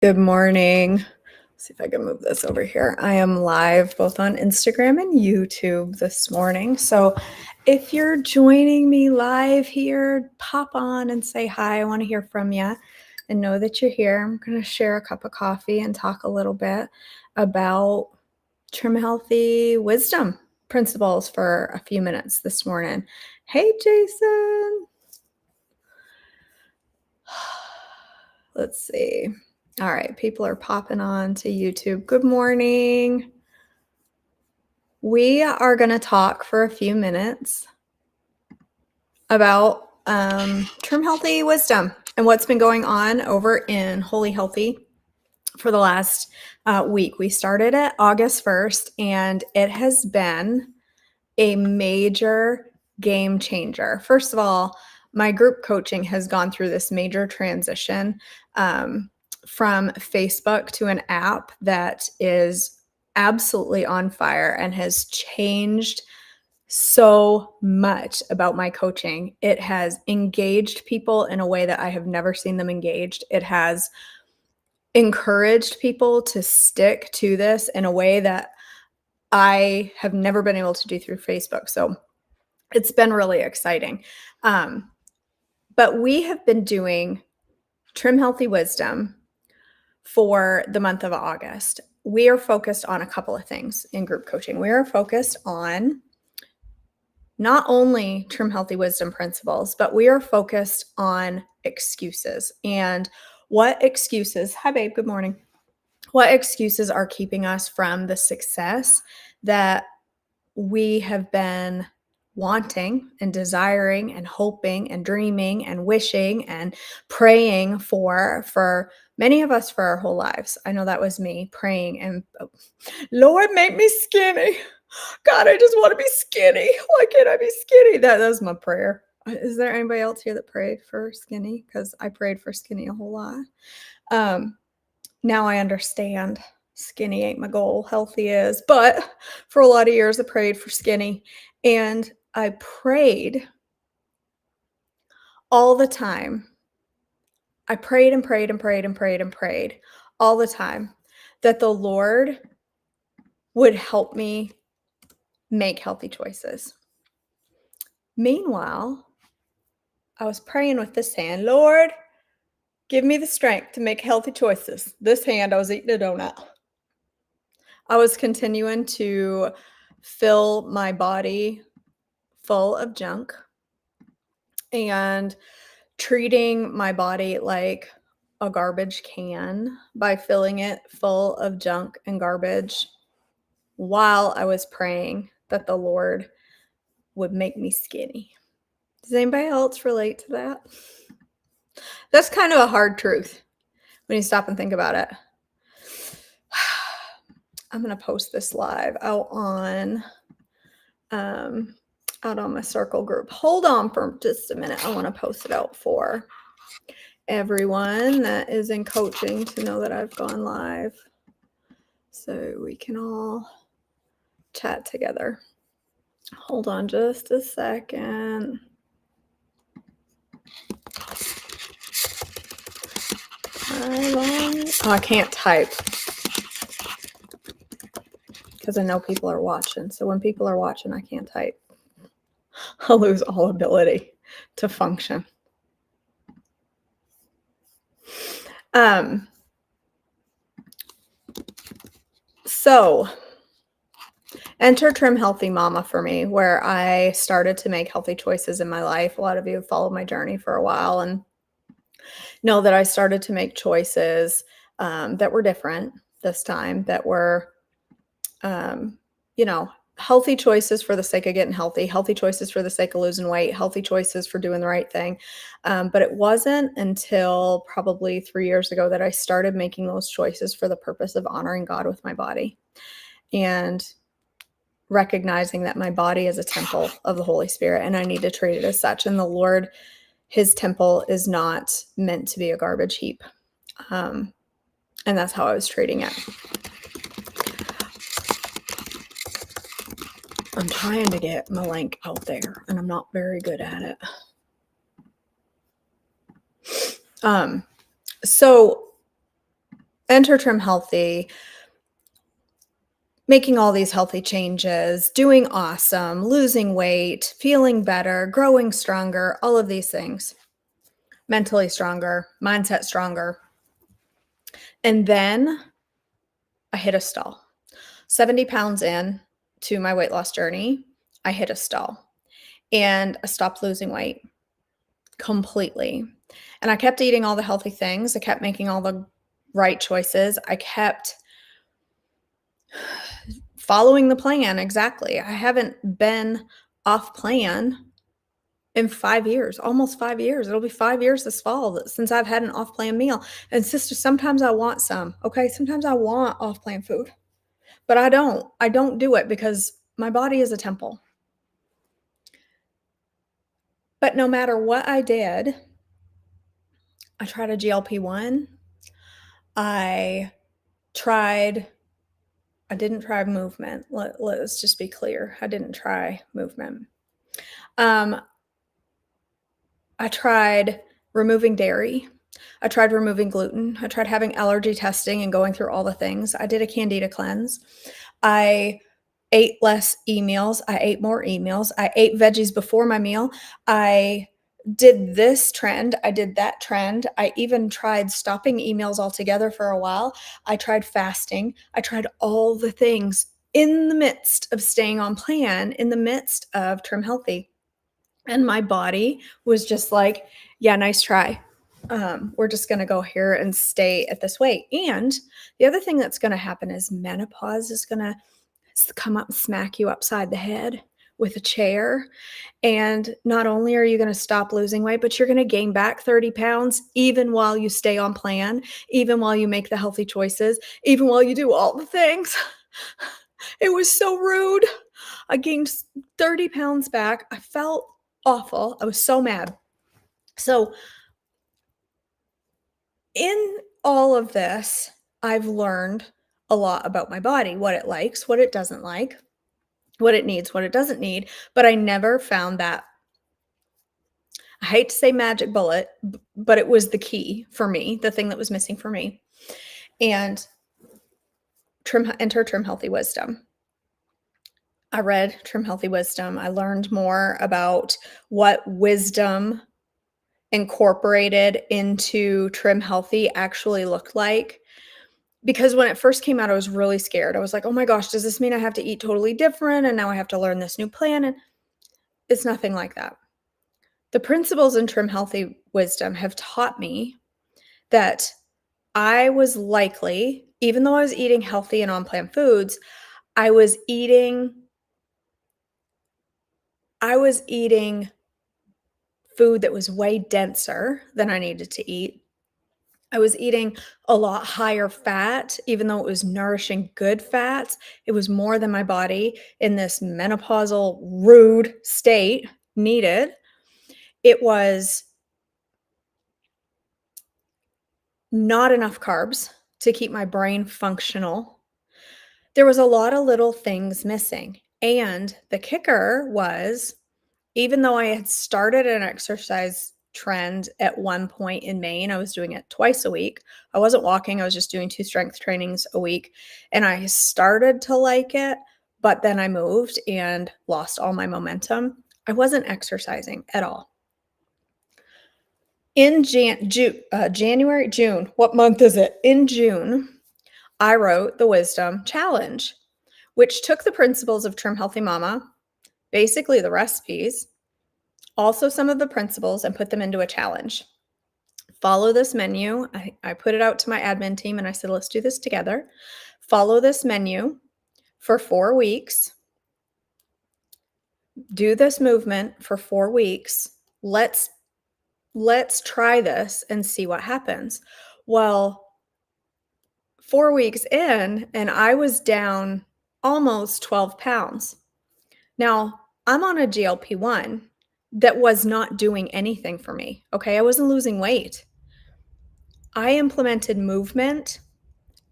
Good morning. Let's see if I can move this over here. I am live both on Instagram and YouTube this morning. So if you're joining me live here, pop on and say hi. I want to hear from you and know that you're here. I'm going to share a cup of coffee and talk a little bit about trim healthy wisdom principles for a few minutes this morning. Hey, Jason. Let's see. All right, people are popping on to YouTube. Good morning. We are going to talk for a few minutes about trim healthy wisdom and what's been going on over in Holy Healthy for the last week. We started at August 1st, and it has been a major game changer. First of all, my group coaching has gone through this major transition from Facebook to an app that is absolutely on fire and has changed so much about my coaching. It has engaged people in a way that I have never seen them engaged. It has encouraged people to stick to this in a way that I have never been able to do through Facebook. So it's been really exciting. But we have been doing Trim Healthy Wisdom for the month of August. We are focused on a couple of things in group coaching. We are focused on not only Trim Healthy Wisdom principles, but we are focused on excuses and what excuses, hi babe, good morning. What excuses are keeping us from the success that we have been wanting and desiring and hoping and dreaming and wishing and praying for many of us for our whole lives. I know that was me praying and Lord, make me skinny. God, I just want to be skinny. Why can't I be skinny? That was my prayer. Is there anybody else here that prayed for skinny? Because I prayed for skinny a whole lot. Now I understand skinny ain't my goal, healthy is. But for a lot of years, I prayed for skinny. And I prayed all the time. I prayed and prayed and prayed and prayed and prayed all the time that the Lord would help me make healthy choices. Meanwhile, I was praying with this hand, Lord, give me the strength to make healthy choices. This hand, I was eating a donut. I was continuing to fill my body full of junk and treating my body like a garbage can by filling it full of junk and garbage while I was praying that the Lord would make me skinny. Does anybody else relate to that? That's kind of a hard truth when you stop and think about it. I'm going to post this live out on my circle group. Hold on for just a minute. I want to post it out for everyone that is in coaching to know that I've gone live so we can all chat together. Hold on just a second. Oh, I can't type because I know people are watching. So when people are watching, I can't type. I'll lose all ability to function. So enter Trim Healthy Mama for me, where I started to make healthy choices in my life. A lot of you have followed my journey for a while and know that I started to make choices that were different this time, that were, healthy choices for the sake of getting healthy choices for the sake of losing weight, healthy choices for doing the right thing. But it wasn't until probably 3 years ago that I started making those choices for the purpose of honoring God with my body and recognizing that my body is a temple of the Holy Spirit and I need to treat it as such. And the Lord, his temple is not meant to be a garbage heap. And that's how I was treating it. I'm trying to get my link out there and I'm not very good at it. So enter Trim Healthy, making all these healthy changes, doing awesome, losing weight, feeling better, growing stronger, all of these things, mentally stronger, mindset stronger. And then I hit a stall. 70 pounds in to my weight loss journey, I hit a stall and I stopped losing weight completely. And I kept eating all the healthy things. I kept making all the right choices. I kept following the plan exactly. I haven't been off plan in 5 years, almost 5 years. It'll be 5 years this fall since I've had an off plan meal. And sister, sometimes I want some. Okay, sometimes I want off plan food, but I don't. I don't do it because my body is a temple. But no matter what I did, I tried a GLP-1. I I didn't try movement. Let's just be clear. I didn't try movement. I tried removing dairy. I tried removing gluten. I tried having allergy testing and going through all the things. I did a candida cleanse. I ate less meals. I ate more meals. I ate veggies before my meal. I did this trend. I did that trend. I even tried stopping emails altogether for a while. I tried fasting. I tried all the things in the midst of staying on plan, in the midst of Trim Healthy. And my body was just like, yeah, nice try. We're just going to go here and stay at this weight. And the other thing that's going to happen is menopause is going to come up and smack you upside the head with a chair. And not only are you going to stop losing weight, but you're going to gain back 30 pounds, even while you stay on plan, even while you make the healthy choices, even while you do all the things. It was so rude. I gained 30 pounds back. I felt awful. I was so mad. So in all of this, I've learned a lot about my body, what it likes, what it doesn't like, what it needs, what it doesn't need. But I never found that, I hate to say magic bullet, but it was the key for me, the thing that was missing for me. And enter Trim Healthy Wisdom. I read Trim Healthy Wisdom. I learned more about what wisdom incorporated into Trim Healthy actually looked like. Because when it first came out, I was really scared. I was like, oh my gosh, does this mean I have to eat totally different? And now I have to learn this new plan. And it's nothing like that. The principles in Trim Healthy Wisdom have taught me that I was likely, even though I was eating healthy and on-plan foods, I was eating food that was way denser than I needed to eat. I was eating a lot higher fat, even though it was nourishing good fats. It was more than my body in this menopausal, rude state needed. It was not enough carbs to keep my brain functional. There was a lot of little things missing. And the kicker was, even though I had started an exercise trend at one point in Maine, I was doing it twice a week. I wasn't walking, I was just doing 2 strength trainings a week. And I started to like it, but then I moved and lost all my momentum. I wasn't exercising at all. In January, June, what month is it? In June, I wrote the Wisdom Challenge, which took the principles of Trim Healthy Mama, basically the recipes, also some of the principles, and put them into a challenge. Follow this menu. I put it out to my admin team and I said, let's do this together. Follow this menu for 4 weeks. Do this movement for 4 weeks. Let's try this and see what happens. Well, 4 weeks in, and I was down almost 12 pounds. Now, I'm on a GLP-1 that was not doing anything for me. Okay, I wasn't losing weight. I implemented movement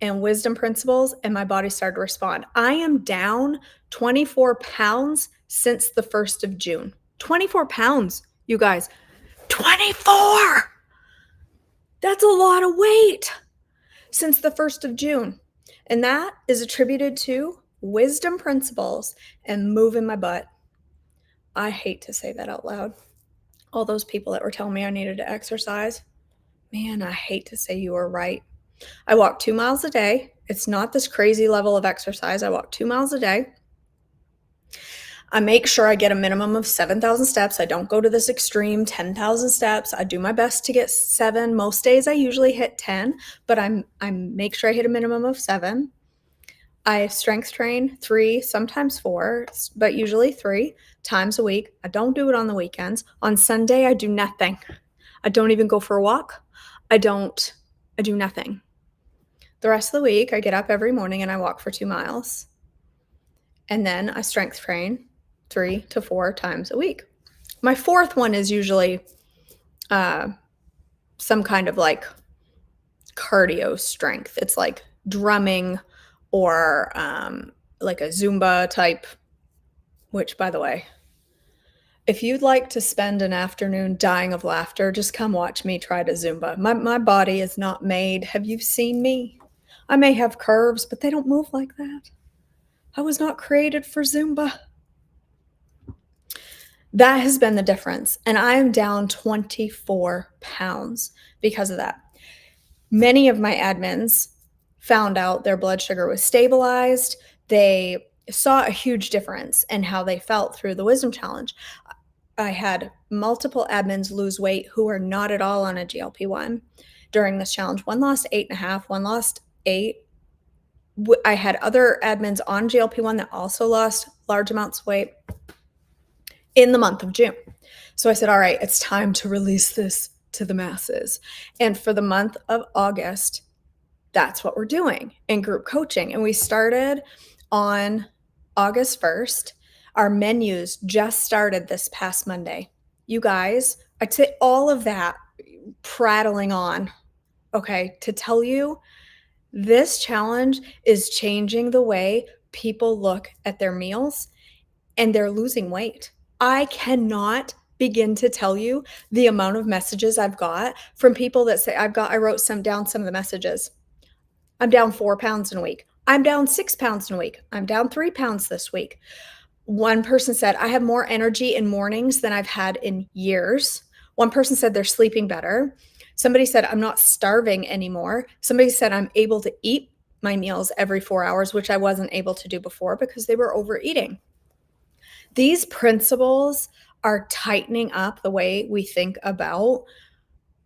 and wisdom principles, and my body started to respond. I am down 24 pounds since the 1st of June. 24 pounds, you guys. 24! That's a lot of weight. since the 1st of June. And that is attributed to wisdom principles and moving my butt. I hate to say that out loud. All those people that were telling me I needed to exercise, man, I hate to say you were right. I walk 2 miles a day. It's not this crazy level of exercise. I walk 2 miles a day. I make sure I get a minimum of 7,000 steps. I don't go to this extreme 10,000 steps. I do my best to get 7. Most days I usually hit 10, but I make sure I hit a minimum of 7. I strength train 3, sometimes 4, but usually 3 times a week. I don't do it on the weekends. On Sunday, I do nothing. I don't even go for a walk. I do nothing. The rest of the week, I get up every morning and I walk for 2 miles. And then I strength train 3 to 4 times a week. My fourth one is usually some kind of like cardio strength. It's like drumming or like a Zumba type, which, by the way, if you'd like to spend an afternoon dying of laughter, just come watch me try to Zumba. My body is not made. Have you seen me? I may have curves, but they don't move like that. I was not created for Zumba. That has been the difference. And I am down 24 pounds because of that. Many of my admins found out their blood sugar was stabilized. They saw a huge difference in how they felt through the Wisdom Challenge. I had multiple admins lose weight who are not at all on a GLP-1 during this challenge. One lost 8.5, one lost 8. I had other admins on GLP-1 that also lost large amounts of weight in the month of June. So I said, all right, it's time to release this to the masses. And for the month of August, that's what we're doing in group coaching. And we started on August 1st. Our menus just started this past Monday. You guys, I'd say all of that prattling on, okay, to tell you this challenge is changing the way people look at their meals and they're losing weight. I cannot begin to tell you the amount of messages I've got from people that say, I wrote down some of the messages. I'm down 4 pounds in a week. I'm down 6 pounds in a week. I'm down 3 pounds this week. One person said, I have more energy in mornings than I've had in years. One person said they're sleeping better. Somebody said, I'm not starving anymore. Somebody said, I'm able to eat my meals every 4 hours, which I wasn't able to do before because they were overeating. These principles are tightening up the way we think about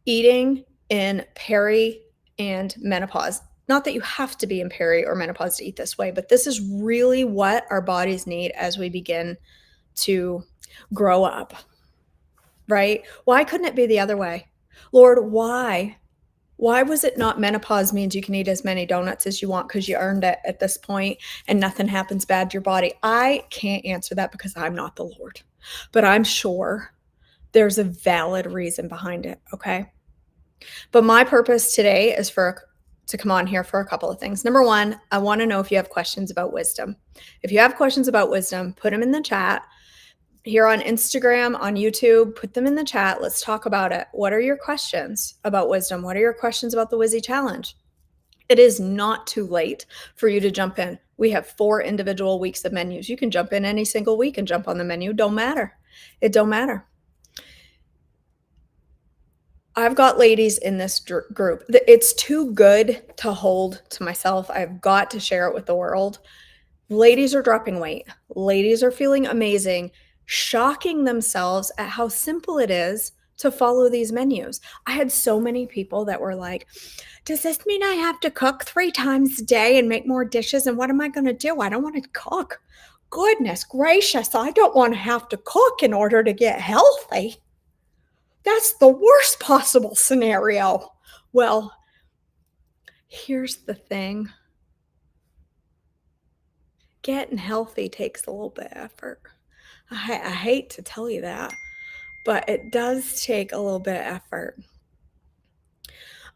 eating in peri and menopause. Not that you have to be in peri or menopause to eat this way, but this is really what our bodies need as we begin to grow up, right? Why couldn't it be the other way? Lord, why? Why was it not menopause means you can eat as many donuts as you want because you earned it at this point and nothing happens bad to your body? I can't answer that because I'm not the Lord, but I'm sure there's a valid reason behind it, okay? But my purpose today is to come on here for a couple of things. Number one, I want to know if you have questions about wisdom. If you have questions about wisdom, put them in the chat. Here on Instagram, on YouTube, put them in the chat. Let's talk about it. What are your questions about wisdom? What are your questions about the Wizzy Challenge? It is not too late for you to jump in. We have 4 individual weeks of menus. You can jump in any single week and jump on the menu. Don't matter. It don't matter. I've got ladies in this group. It's too good to hold to myself. I've got to share it with the world. Ladies are dropping weight. Ladies are feeling amazing, shocking themselves at how simple it is to follow these menus. I had so many people that were like, does this mean I have to cook 3 times a day and make more dishes? And what am I going to do? I don't want to cook. Goodness gracious, I don't want to have to cook in order to get healthy. That's the worst possible scenario. Well, here's the thing. Getting healthy takes a little bit of effort. I hate to tell you that, but it does take a little bit of effort.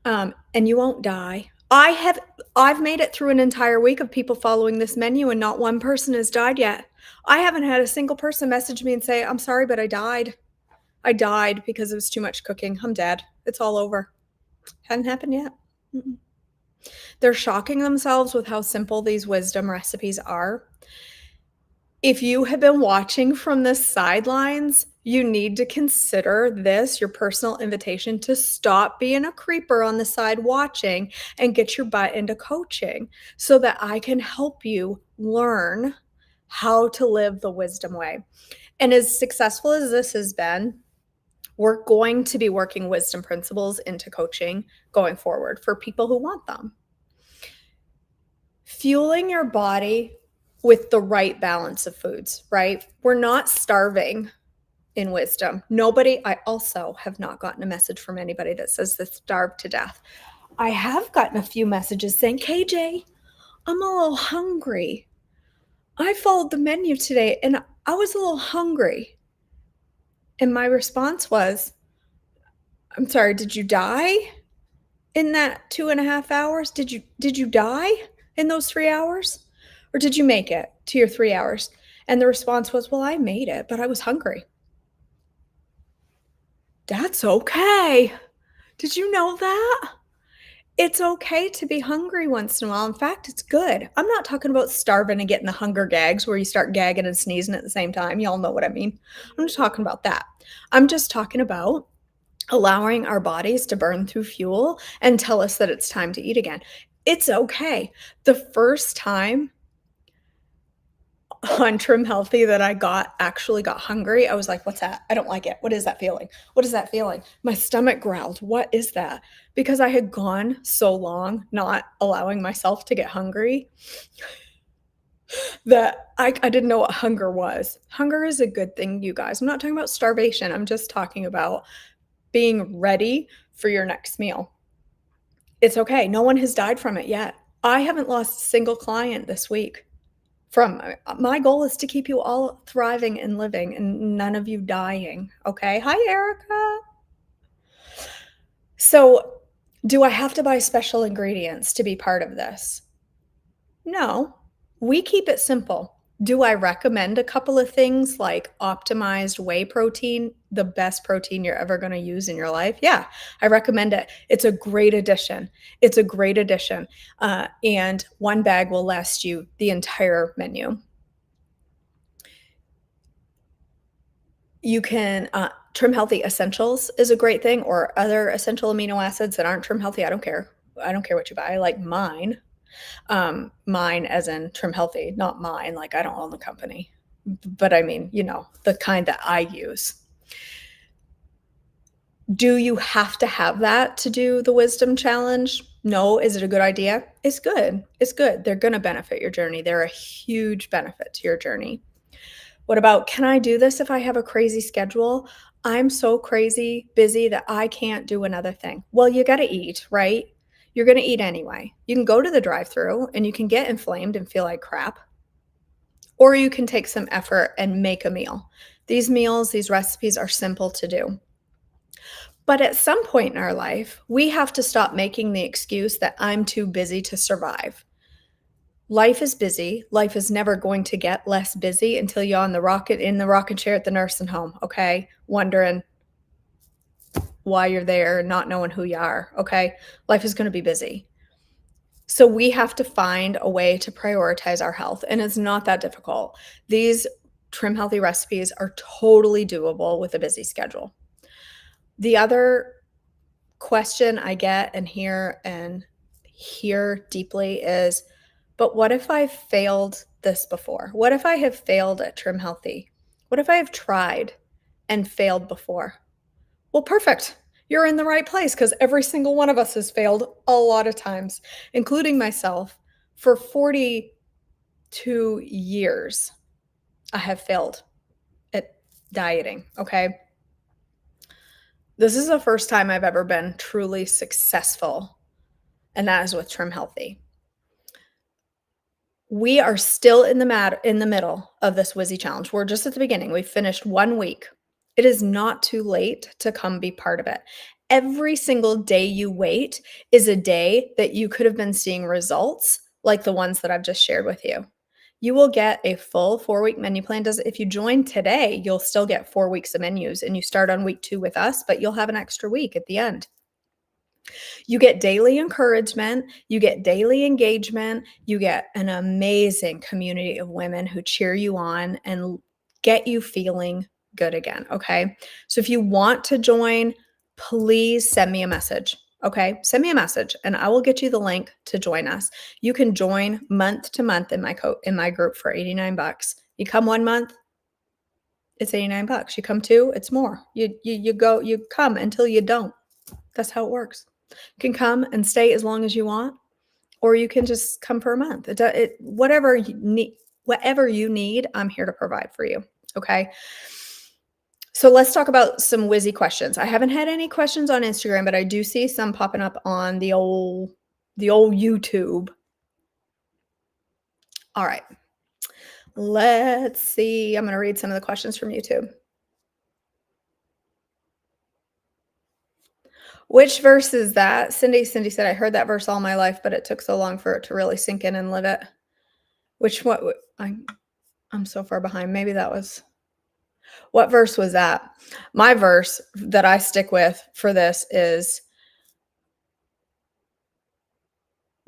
And you won't die. I've made it through an entire week of people following this menu and not one person has died yet. I haven't had a single person message me and say, I'm sorry, but I died. I died because it was too much cooking. I'm dead. It's all over. Hadn't happened yet. Mm-mm. They're shocking themselves with how simple these wisdom recipes are. If you have been watching from the sidelines, you need to consider this your personal invitation to stop being a creeper on the side watching and get your butt into coaching so that I can help you learn how to live the wisdom way. And as successful as this has been, we're going to be working wisdom principles into coaching going forward for people who want them. Fueling your body with the right balance of foods, right? We're not starving in wisdom. I also have not gotten a message from anybody that says they're starved to death. I have gotten a few messages saying, KJ, I'm a little hungry. I followed the menu today and I was a little hungry. And my response was, I'm sorry, did you die in that 2.5 hours? Did you die in those 3 hours? Or did you make it to your 3 hours? And the response was, well, I made it, but I was hungry. That's okay. Did you know that? It's okay to be hungry once in a while. In fact, it's good. I'm not talking about starving and getting the hunger gags where you start gagging and sneezing at the same time. Y'all know what I mean. I'm just talking about that. I'm just talking about allowing our bodies to burn through fuel and tell us that it's time to eat again. It's okay. The first time on Trim Healthy that I actually got hungry, I was like, what's that? I don't like it. What is that feeling? What is that feeling? My stomach growled. What is that? Because I had gone so long not allowing myself to get hungry that I didn't know what hunger was. Hunger is a good thing, you guys. I'm not talking about starvation. I'm just talking about being ready for your next meal. It's okay. No one has died from it yet. I haven't lost a single client this week. My goal is to keep you all thriving and living and none of you dying, okay? Hi, Erica. So, do I have to buy special ingredients to be part of this? No. We keep it simple. Do I recommend a couple of things like optimized whey protein, the best protein you're ever going to use in your life? Yeah, I recommend it. It's a great addition. It's a great addition. And one bag will last you the entire menu. You can Trim Healthy Essentials is a great thing, or other essential amino acids that aren't Trim Healthy. I don't care. I don't care what you buy. I like mine. Mine as in Trim Healthy, not mine. Like I don't own the company, but I mean, the kind that I use. Do you have to have that to do the wisdom challenge? No. Is it a good idea? It's good. It's good. They're going to benefit your journey. They're a huge benefit to your journey. What about, can I do this if I have a crazy schedule? I'm so crazy busy that I can't do another thing. Well, you got to eat, right? You're going to eat anyway. You can go to the drive-thru and you can get inflamed and feel like crap. Or you can take some effort and make a meal. These meals, these recipes are simple to do. But at some point in our life, we have to stop making the excuse that I'm too busy to survive. Life is busy. Life is never going to get less busy until you're in the rocking chair at the nursing home, okay? Wondering why you're there, not knowing who you are, okay? Life is going to be busy. So we have to find a way to prioritize our health, and it's not that difficult. These Trim Healthy recipes are totally doable with a busy schedule. The other question I get and hear deeply is, but what if I've failed this before? What if I have failed at Trim Healthy? What if I have tried and failed before? Well, perfect. You're in the right place because every single one of us has failed a lot of times, including myself. For 42 years, I have failed at dieting, okay? This is the first time I've ever been truly successful, and that is with Trim Healthy. We are still in the middle of this Wizzy challenge. We're just at the beginning. We've finished 1 week. It is not too late to come be part of it. Every single day you wait is a day that you could have been seeing results like the ones that I've just shared with you. You will get a full 4-week menu plan. If you join today, you'll still get 4 weeks of menus and you start on week 2 with us, but you'll have an extra week at the end. You get daily encouragement, you get daily engagement, you get an amazing community of women who cheer you on and get you feeling good again. Okay. So if you want to join, please send me a message. Okay. Send me a message and I will get you the link to join us. You can join month to month in my group for $89. You come 1 month, it's $89. You come 2, it's more. You come until you don't. That's how it works. You can come and stay as long as you want, or you can just come for a month. Whatever you need, I'm here to provide for you. Okay. So let's talk about some whizzy questions. I haven't had any questions on Instagram, but I do see some popping up on the old YouTube. All right. Let's see. I'm going to read some of the questions from YouTube. Which verse is that? Cindy said, I heard that verse all my life, but it took so long for it to really sink in and live it. Which what? I'm so far behind. Maybe that was, what verse was that? My verse that I stick with for this is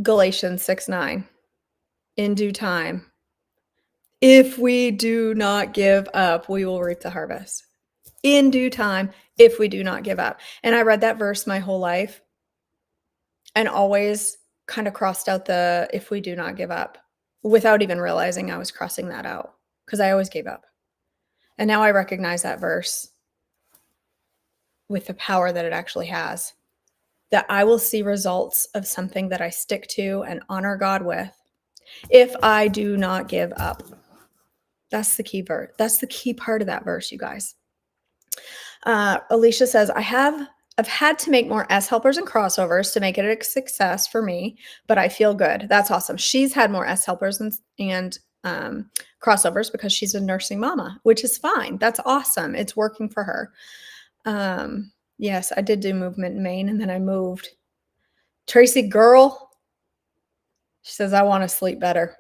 Galatians 6:9. In due time, if we do not give up, we will reap the harvest. In due time, if we do not give up. And I read that verse my whole life and always kind of crossed out the if we do not give up without even realizing I was crossing that out because I always gave up. And now I recognize that verse with the power that it actually has, that I will see results of something that I stick to and honor God with if I do not give up. That's the key verse. That's the key part of that verse, you guys. Alicia says, I've had to make more S helpers and crossovers to make it a success for me, but I feel good. That's awesome. She's had more S helpers and crossovers because she's a nursing mama, which is fine. That's awesome. It's working for her. Yes, I did do movement in Maine and then I moved. Tracy, girl, she says, I want to sleep better.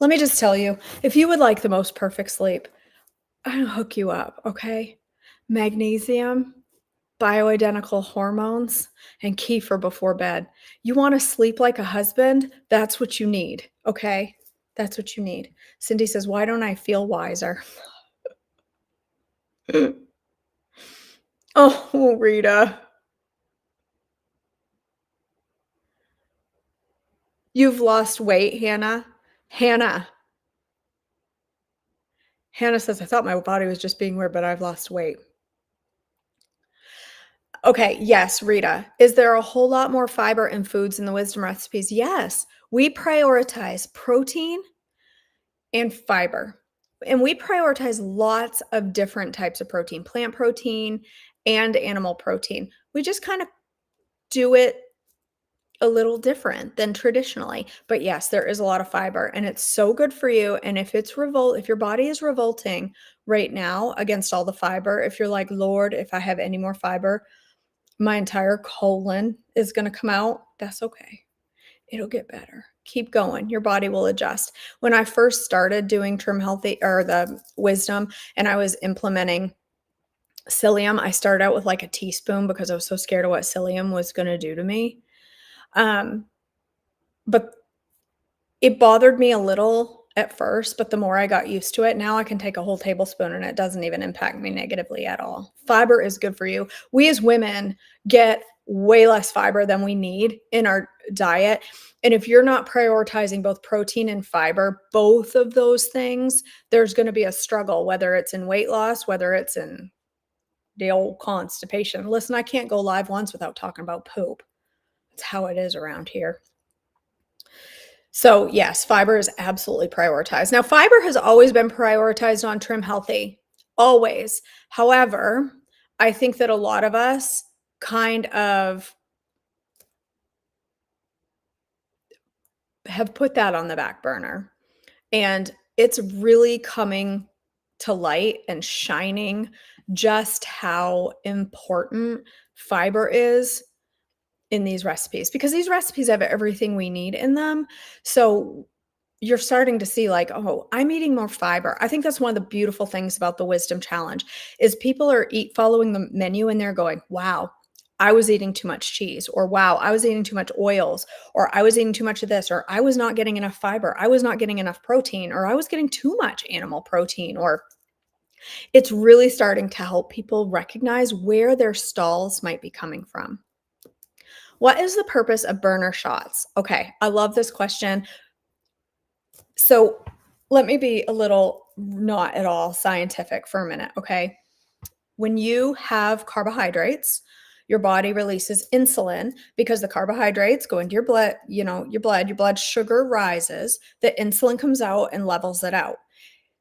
Let me just tell you, if you would like the most perfect sleep, I'll hook you up, okay? Magnesium, bioidentical hormones, and kefir before bed. You want to sleep like a husband? That's what you need, okay? That's what you need. Cindy says, why don't I feel wiser? Oh, Rita. You've lost weight, Hannah. Hannah says, I thought my body was just being weird, but I've lost weight. Okay, yes, Rita. Is there a whole lot more fiber in foods in the wisdom recipes? Yes. We prioritize protein and fiber. And we prioritize lots of different types of protein, plant protein and animal protein. We just kind of do it a little different than traditionally. But yes, there is a lot of fiber and it's so good for you. And if your body is revolting right now against all the fiber, if you're like, Lord, if I have any more fiber, my entire colon is going to come out, that's okay. It'll get better. Keep going. Your body will adjust. When I first started doing Trim Healthy or the Wisdom and I was implementing psyllium, I started out with like a teaspoon because I was so scared of what psyllium was going to do to me. But it bothered me a little at first, but the more I got used to it, now I can take a whole tablespoon and it doesn't even impact me negatively at all. Fiber is good for you. We as women get way less fiber than we need in our diet. And if you're not prioritizing both protein and fiber, both of those things, there's going to be a struggle, whether it's in weight loss, whether it's in the old constipation. Listen, I can't go live once without talking about poop. It's how it is around here. So yes, fiber is absolutely prioritized. Now, fiber has always been prioritized on Trim Healthy, always. However, I think that a lot of us kind of have put that on the back burner. And it's really coming to light and shining just how important fiber is in these recipes, because these recipes have everything we need in them. So you're starting to see like, oh, I'm eating more fiber. I think that's one of the beautiful things about the Wisdom Challenge is people are following the menu and they're going, wow, I was eating too much cheese, or wow, I was eating too much oils, or I was eating too much of this, or I was not getting enough fiber, I was not getting enough protein, or I was getting too much animal protein, or it's really starting to help people recognize where their stalls might be coming from. What is the purpose of burner shots? Okay, I love this question. So let me be a little not at all scientific for a minute, okay? When you have carbohydrates, your body releases insulin because the carbohydrates go into your blood, your blood sugar rises, the insulin comes out and levels it out.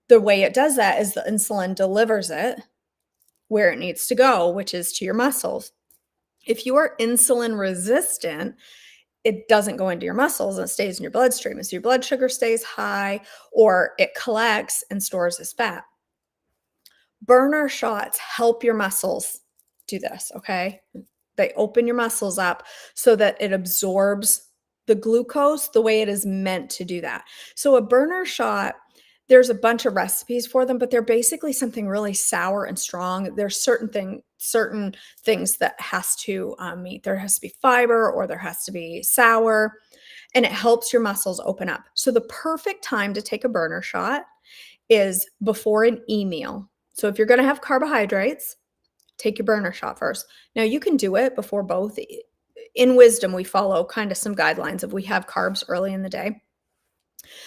The way it does that is the insulin delivers it where it needs to go, which is to your muscles. If you are insulin resistant, it doesn't go into your muscles and it stays in your bloodstream. And so your blood sugar stays high or it collects and stores as fat. Burner shots help your muscles do this, okay? They open your muscles up so that it absorbs the glucose the way it is meant to do that. So a burner shot, there's a bunch of recipes for them, but they're basically something really sour and strong. There's certain things that has to meet. There has to be fiber or there has to be sour, and it helps your muscles open up. So the perfect time to take a burner shot is before an e-meal. So if you're going to have carbohydrates, take your burner shot first. Now you can do it before both. In wisdom, we follow kind of some guidelines if we have carbs early in the day.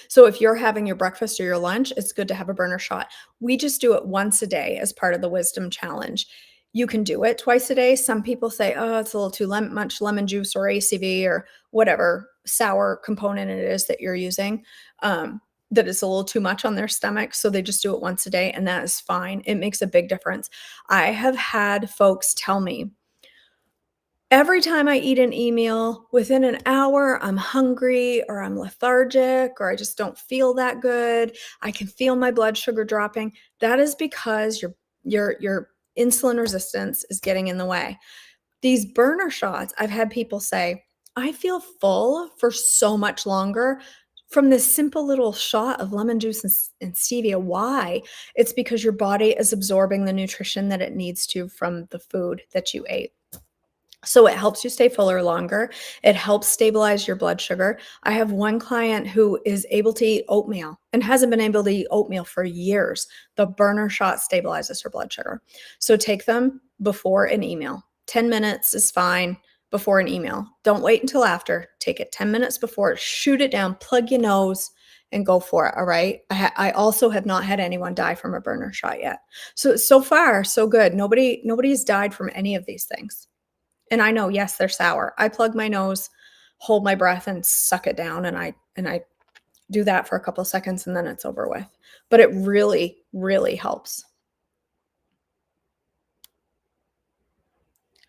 So if you're having your breakfast or your lunch, it's good to have a burner shot. We just do it once a day as part of the wisdom challenge. You can do it twice a day. Some people say, oh, it's a little too much lemon juice or ACV or whatever sour component it is that you're using. That is a little too much on their stomach. So they just do it once a day, and that is fine. It makes a big difference. I have had folks tell me, every time I eat an e-meal, within an hour, I'm hungry or I'm lethargic or I just don't feel that good. I can feel my blood sugar dropping. That is because your insulin resistance is getting in the way. These burner shots, I've had people say, I feel full for so much longer from this simple little shot of lemon juice and stevia. Why? It's because your body is absorbing the nutrition that it needs to from the food that you ate. So it helps you stay fuller longer. It helps stabilize your blood sugar. I have one client who is able to eat oatmeal and hasn't been able to eat oatmeal for years. The burner shot stabilizes her blood sugar. So take them before an e-meal. 10 minutes is fine before an e-meal. Don't wait until after. Take it 10 minutes before, shoot it down, plug your nose, and go for it. All right. I also have not had anyone die from a burner shot yet. So far, so good. Nobody's died from any of these things. And I know, yes, they're sour. I plug my nose, hold my breath, and suck it down, and I do that for a couple of seconds, and then it's over with. But it really, really helps.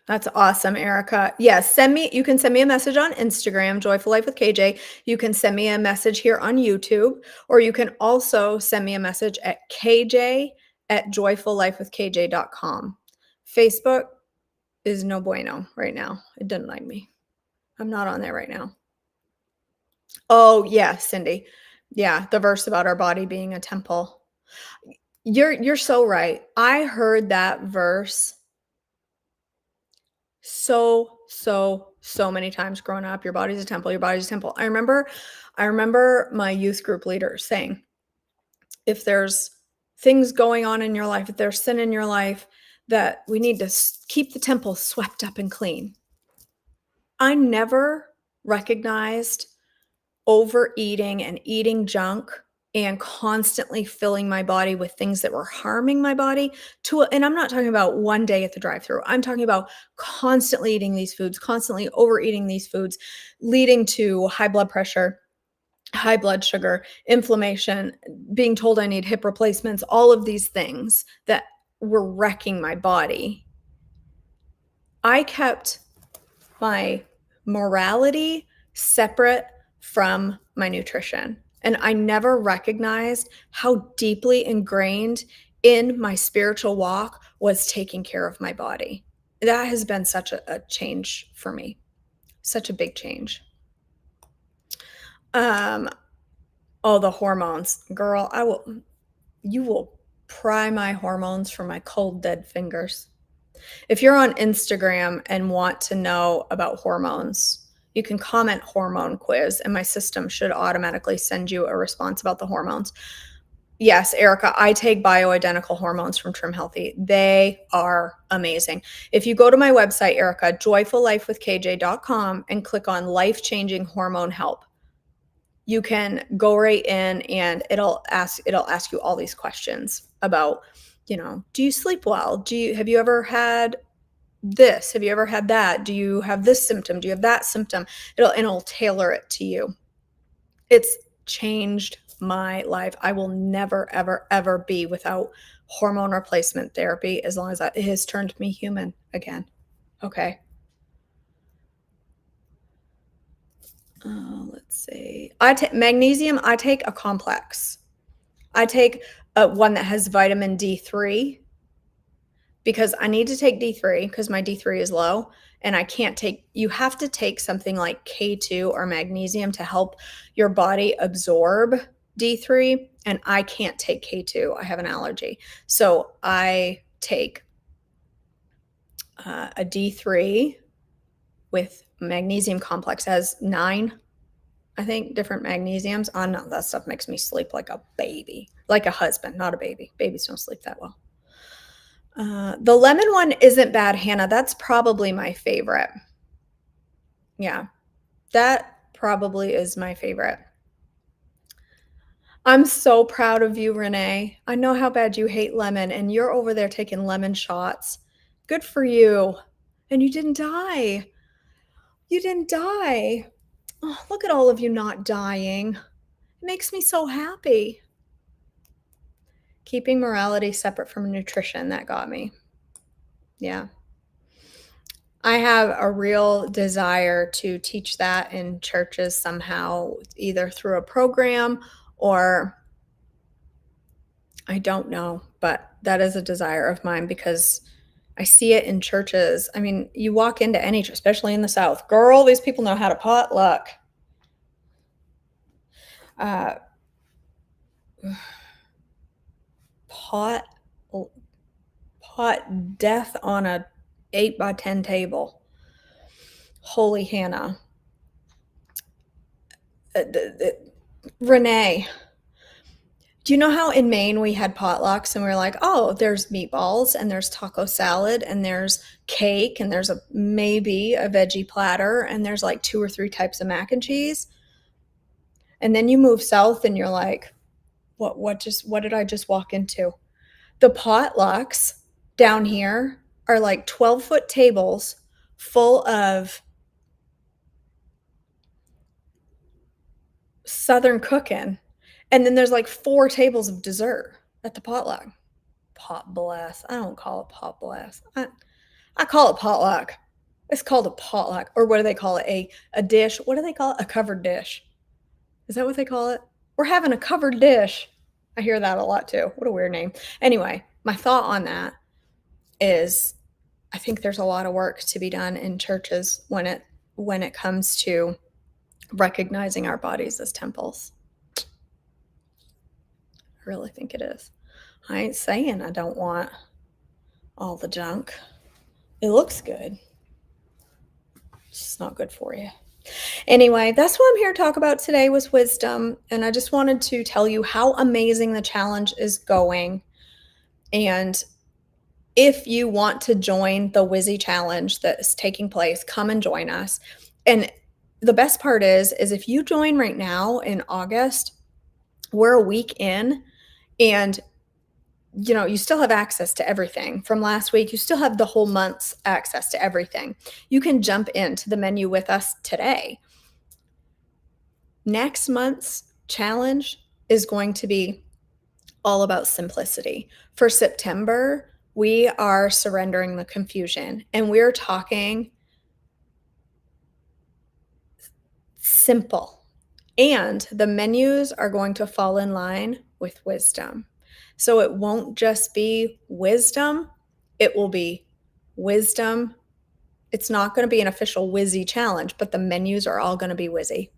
That's awesome, Erica. Yes, you can send me a message on Instagram, Joyful Life with KJ. You can send me a message here on YouTube, or you can also send me a message at kj@joyfullifewithkj.com. Facebook is no bueno right now. It doesn't like me. I'm not on there right now. Oh, yeah, Cindy. Yeah, the verse about our body being a temple. You're so right. I heard that verse so many times growing up. Your body's a temple, your body's a temple. I remember my youth group leader saying, if there's things going on in your life, if there's sin in your life, that we need to keep the temple swept up and clean. I never recognized overeating and eating junk and constantly filling my body with things that were harming my body and I'm not talking about one day at the drive-thru. I'm talking about constantly eating these foods, constantly overeating these foods, leading to high blood pressure, high blood sugar, inflammation, being told I need hip replacements, all of these things that were wrecking my body. I kept my morality separate from my nutrition. And I never recognized how deeply ingrained in my spiritual walk was taking care of my body. That has been such a change for me, such a big change. Oh, the hormones, girl, you will pry my hormones from my cold, dead fingers. If you're on Instagram and want to know about hormones, you can comment hormone quiz, and my system should automatically send you a response about the hormones. Yes, Erica, I take bioidentical hormones from Trim Healthy. They are amazing. If you go to my website, Erica, joyfullifewithkj.com, and click on life-changing hormone help, you can go right in and it'll ask you all these questions about, do you sleep well? Have you ever had this? Have you ever had that? Do you have this symptom? Do you have that symptom? It'll tailor it to you. It's changed my life. I will never, ever, ever be without hormone replacement therapy as long as it has turned me human again. Okay. Let's see. I take magnesium. I take a complex. I take one that has vitamin D3 because I need to take D3 because my D3 is low, and I can't take, you have to take something like K2 or magnesium to help your body absorb D3, and I can't take K2. I have an allergy. So I take a D3 with magnesium complex. It has 9, I think, different magnesiums. Oh, no, that stuff makes me sleep like a baby, like a husband, not a baby. Babies don't sleep that well. The lemon one isn't bad, Hannah. That's probably my favorite. Yeah, that probably is my favorite. I'm so proud of you, Renee. I know how bad you hate lemon, and you're over there taking lemon shots. Good for you. And you didn't die. You didn't die. Oh, look at all of you not dying. It makes me so happy. Keeping morality separate from nutrition, that got me. Yeah. I have a real desire to teach that in churches somehow, either through a program or I don't know, but that is a desire of mine because I see it in churches. I mean, you walk into any, especially in the South, girl, these people know how to potluck. Pot death on a 8x10 table. Holy Hannah. Renee, do you know how in Maine we had potlucks and we were like, oh, there's meatballs and there's taco salad and there's cake and there's maybe a veggie platter and there's like 2 or 3 types of mac and cheese. And then you move south and you're like, what did I just walk into? The potlucks down here are like 12-foot tables full of Southern cooking. And then there's like 4 tables of dessert at the potluck. Pot blast. I don't call it pot blast. I call it potluck. It's called a potluck. Or what do they call it? A dish. What do they call it? A covered dish. Is that what they call it? We're having a covered dish. I hear that a lot too. What a weird name. Anyway, my thought on that is I think there's a lot of work to be done in churches when it comes to recognizing our bodies as temples. I really think it is. I ain't saying I don't want all the junk. It looks good. It's just not good for you. Anyway, that's what I'm here to talk about today was wisdom. And I just wanted to tell you how amazing the challenge is going. And if you want to join the Wizzy challenge that is taking place, come and join us. And the best part is if you join right now in August, we're a week in and you still have access to everything from last week. You still have the whole month's access to everything. You can jump into the menu with us today. Next month's challenge is going to be all about simplicity. For September, we are surrendering the confusion and we're talking simple. And the menus are going to fall in line with wisdom. So it won't just be wisdom, it will be wisdom. It's not going to be an official Wizzy challenge, but the menus are all going to be Wizzy.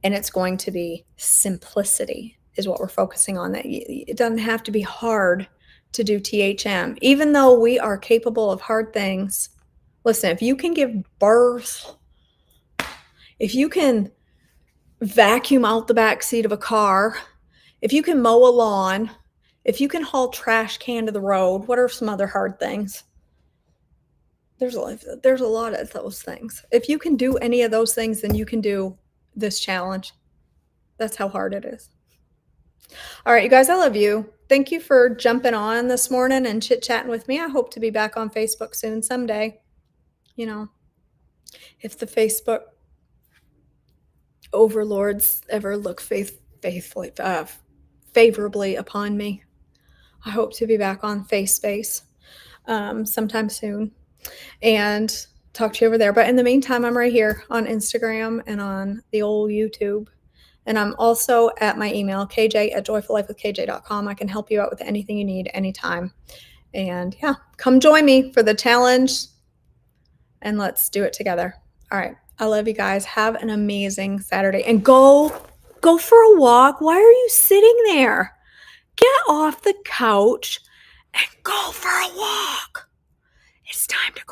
And it's going to be simplicity is what we're focusing on. That it doesn't have to be hard to do THM. Even though we are capable of hard things, listen, if you can give birth, if you can vacuum out the back seat of a car, if you can mow a lawn, if you can haul trash can to the road, what are some other hard things? There's a lot of those things. If you can do any of those things, then you can do this challenge. That's how hard it is. All right, you guys, I love you. Thank you for jumping on this morning and chit-chatting with me. I hope to be back on Facebook soon someday. You know, if the Facebook overlords ever look favorably upon me, I hope to be back on Face Space sometime soon and talk to you over there. But in the meantime, I'm right here on Instagram and on the old YouTube. And I'm also at my email, kj@joyfullifewithkj.com. I can help you out with anything you need anytime. And yeah, come join me for the challenge and let's do it together. All right. I love you guys. Have an amazing Saturday and go for a walk. Why are you sitting there? Get off the couch and go for a walk. It's time to go.